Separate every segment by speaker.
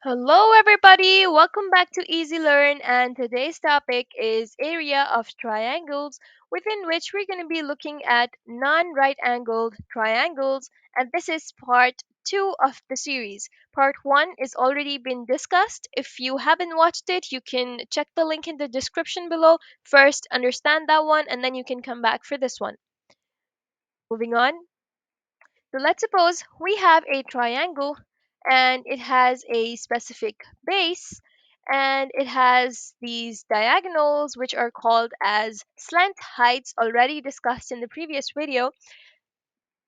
Speaker 1: Hello, everybody. Welcome back to Easy Learn. And today's topic is area of triangles, within which we're going to be looking at non-right angled triangles. And this is part two of the series. Part one is already been discussed. If you haven't watched it, you can check the link in the description below. First, understand that one, and then you can come back for this one. Moving on. So let's suppose we have a triangle and it has a specific base and it has these diagonals which are called as slant heights already discussed in the previous video,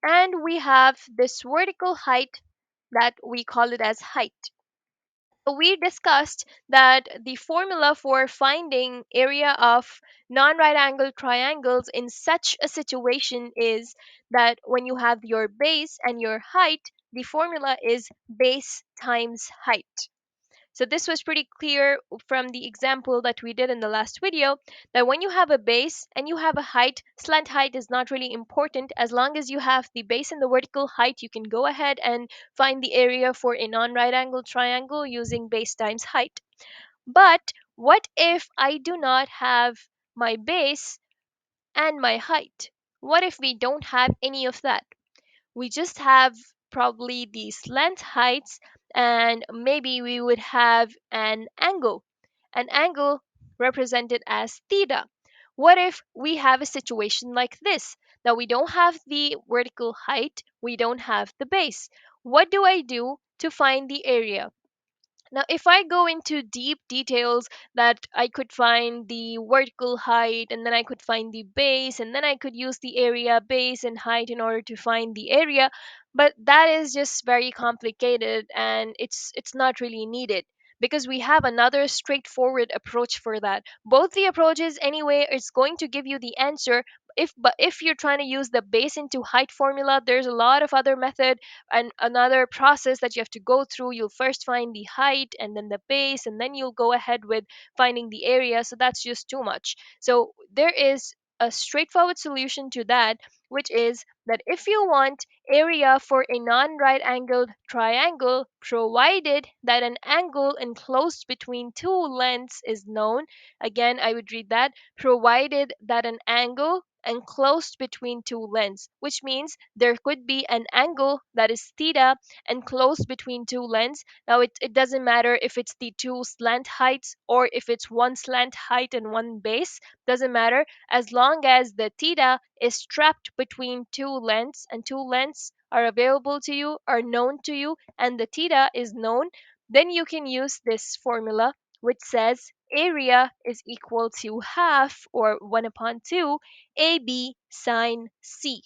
Speaker 1: and we have this vertical height that we call it as height. So we discussed that the formula for finding area of non-right angled triangles in such a situation is that when you have your base and your height, the formula is base times height. So this was pretty clear from the example that we did in the last video, that when you have a base and you have a height, slant height is not really important. As long as you have the base and the vertical height, you can go ahead and find the area for a non-right angled triangle using base times height. But what if I do not have my base and my height? What if we don't have any of that? We just have probably the slant heights, and maybe we would have an angle represented as theta. What if we have a situation like this, that we don't have the vertical height, we don't have the base? What do I do to find the area? Now, if I go into deep details, that I could find the vertical height and then I could find the base and then I could use the area, base, and height in order to find the area, but that is just very complicated and it's not really needed because we have another straightforward approach for that. Both the approaches anyway is going to give you the answer. If you're trying to use the base into height formula, there's a lot of other method and another process that you have to go through. You'll first find the height and then the base, and then you'll go ahead with finding the area. So that's just too much. So there is a straightforward solution to that, which is that if you want area for a non-right angled triangle, provided that an angle enclosed between two lengths is known. Again, I would read that: provided that an angle enclosed between two lengths, which means there could be an angle that is theta enclosed between two lengths. Now, it doesn't matter if it's the two slant heights or if it's one slant height and one base, doesn't matter. As long as the theta is trapped between two lengths and two lengths are available to you, are known to you, and the theta is known, then you can use this formula which says area is equal to half, or 1 upon 2, AB sine C.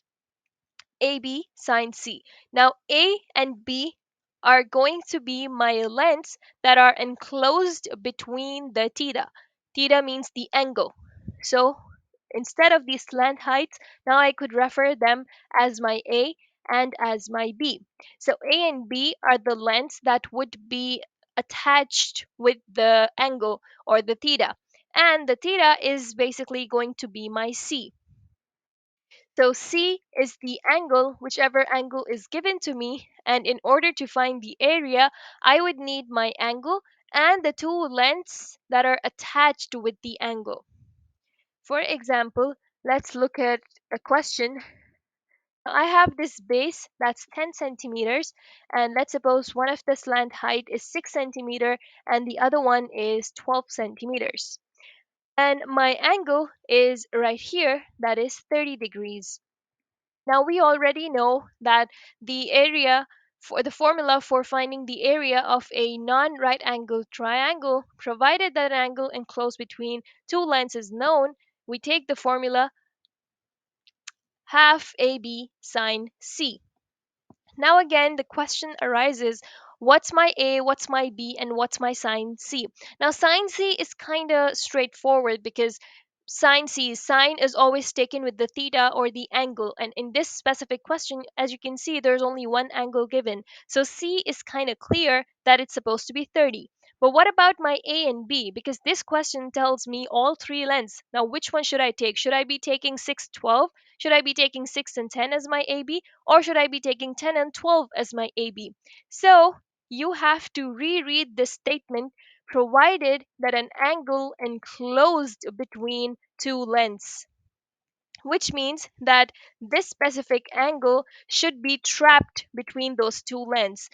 Speaker 1: AB sine C. Now, A and B are going to be my lengths that are enclosed between the theta. Theta means the angle. So instead of these slant heights, now I could refer them as my A and as my B. So A and B are the lengths that would be attached with the angle or the theta. And the theta is basically going to be my C. So C is the angle, whichever angle is given to me, and in order to find the area, I would need my angle and the two lengths that are attached with the angle. For example, let's look at a question. I have this base that's 10 centimeters, and let's suppose one of the slant height is 6 centimeter and the other one is 12 centimeters. And my angle is right here, that is 30 degrees. Now we already know that the area for the formula for finding the area of a non-right angled triangle, provided that an angle enclosed between two lengths is known, we take the formula half AB sine C. Now again, the question arises, what's my A, what's my B, and what's my sine C? Now sine C is kind of straightforward because sine is always taken with the theta or the angle, and in this specific question, as you can see, there's only one angle given. So C is kind of clear that it's supposed to be 30. But what about my A and B? Because this question tells me all three lengths. Now which one should I take? Should I be taking 6, 12? Should I be taking 6 and 10 as my AB? Or should I be taking 10 and 12 as my AB? So you have to reread this statement provided that an angle enclosed between two lengths, which means that this specific angle should be trapped between those two lengths.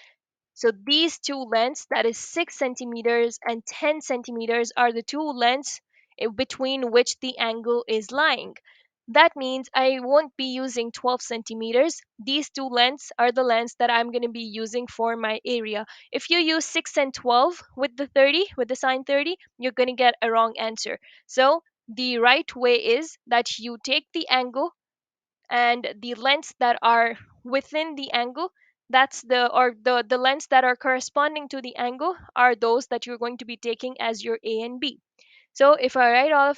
Speaker 1: So these two lengths, that is 6 centimeters and 10 centimeters, are the two lengths between which the angle is lying. That means I won't be using 12 centimeters. These two lengths are the lengths that I'm going to be using for my area. If you use 6 and 12 with the 30, with the sign 30, you're going to get a wrong answer. So the right way is that you take the angle, and the lengths that are within the angle, that's the lengths that are corresponding to the angle, are those that you're going to be taking as your A and B. So if I write all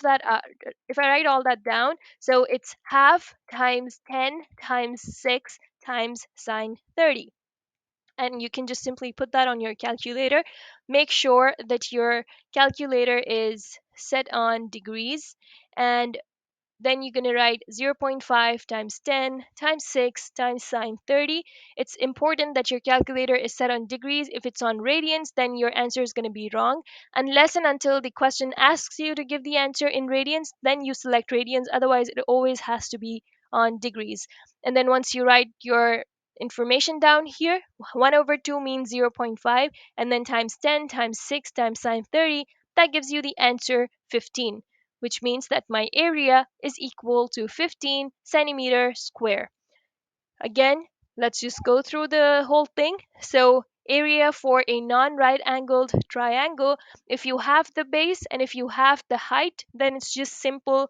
Speaker 1: that down, so it's half times 10 times 6 times sine 30. And you can just simply put that on your calculator. Make sure that your calculator is set on degrees, and then you're going to write zero point 0.5 times 10 times 6 times sine 30. It's important that your calculator is set on degrees. If it's on radians, then your answer is going to be wrong. Unless and until the question asks you to give the answer in radians, then you select radians. Otherwise, it always has to be on degrees. And then once you write your information down here, 1 over 2 means zero point 0.5, and then times 10 times 6 times sine 30, that gives you the answer 15, which means that my area is equal to 15 centimeter square. Again, let's just go through the whole thing. So area for a non-right angled triangle, if you have the base and if you have the height, then it's just simple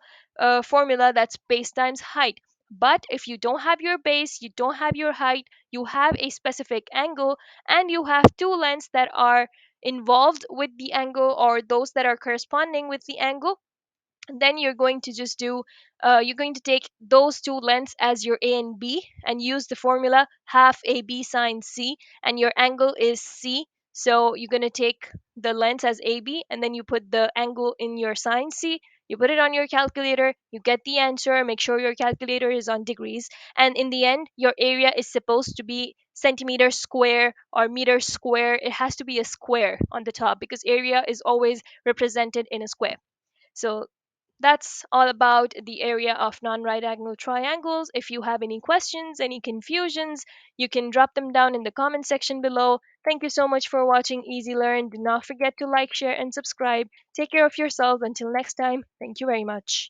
Speaker 1: formula, that's base times height. But if you don't have your base, you don't have your height, you have a specific angle, and you have two lengths that are involved with the angle, or those that are corresponding with the angle, then you're going to just do you're going to take those two lengths as your A and B and use the formula half AB sine C, and your angle is C. So you're going to take the length as AB, and then you put the angle in your sine C. You put it on your calculator, you get the answer. Make sure your calculator is on degrees, and in the end your area is supposed to be centimeter square or meter square. It has to be a square on the top, because area is always represented in a square. So that's all about the area of non-right angle triangles. If you have any questions, any confusions, you can drop them down in the comment section below. Thank you so much for watching Easy Learn. Do not forget to like, share, and subscribe. Take care of yourself. Until next time, thank you very much.